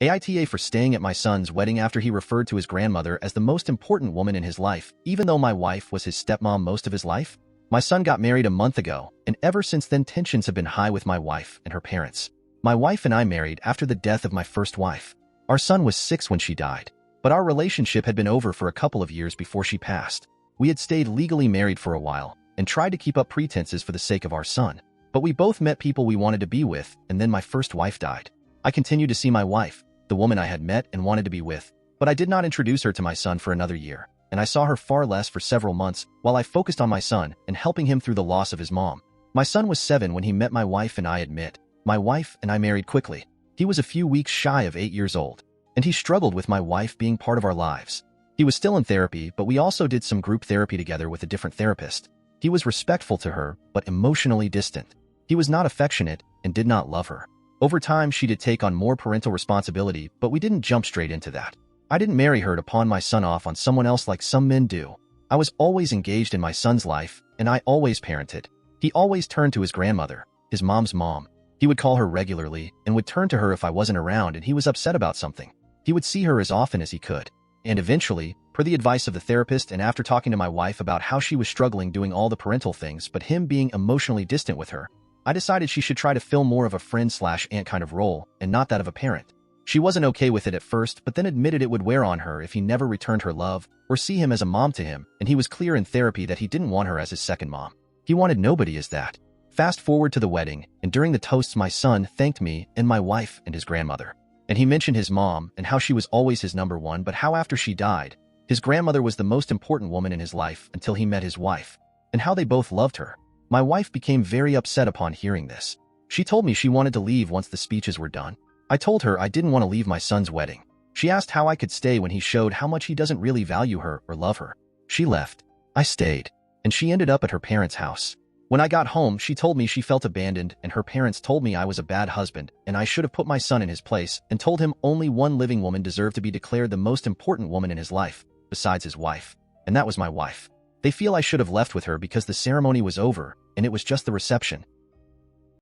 AITA for staying at my son's wedding after he referred to his grandmother as the most important woman in his life, even though my wife was his stepmom most of his life. My son got married a month ago, and ever since then tensions have been high with my wife and her parents. My wife and I married after the death of my first wife. Our son was 6 when she died, but our relationship had been over for a couple of years before she passed. We had stayed legally married for a while and tried to keep up pretenses for the sake of our son, but we both met people we wanted to be with, and then my first wife died. I continued to see my wife, the woman I had met and wanted to be with, but I did not introduce her to my son for another year, and I saw her far less for several months while I focused on my son and helping him through the loss of his mom. My son was 7 when he met my wife, and I admit, my wife and I married quickly. He was a few weeks shy of 8 years old, and he struggled with my wife being part of our lives. He was still in therapy, but we also did some group therapy together with a different therapist. He was respectful to her, but emotionally distant. He was not affectionate and did not love her. Over time, she did take on more parental responsibility, but we didn't jump straight into that. I didn't marry her to pawn my son off on someone else like some men do. I was always engaged in my son's life, and I always parented. He always turned to his grandmother, his mom's mom. He would call her regularly and would turn to her if I wasn't around and he was upset about something. He would see her as often as he could. And eventually, per the advice of the therapist and after talking to my wife about how she was struggling doing all the parental things but him being emotionally distant with her, I decided she should try to fill more of a friend/aunt kind of role and not that of a parent. She wasn't okay with it at first, but then admitted it would wear on her if he never returned her love or see him as a mom to him, and he was clear in therapy that he didn't want her as his second mom. He wanted nobody as that. Fast forward to the wedding, and during the toasts my son thanked me and my wife and his grandmother. And he mentioned his mom and how she was always his number one, but how after she died, his grandmother was the most important woman in his life until he met his wife, and how they both loved her. My wife became very upset upon hearing this. She told me she wanted to leave once the speeches were done. I told her I didn't want to leave my son's wedding. She asked how I could stay when he showed how much he doesn't really value her or love her. She left. I stayed, and she ended up at her parents' house. When I got home, she told me she felt abandoned, and her parents told me I was a bad husband and I should have put my son in his place, and told him only one living woman deserved to be declared the most important woman in his life, besides his wife, and that was my wife. They feel I should have left with her because the ceremony was over and it was just the reception,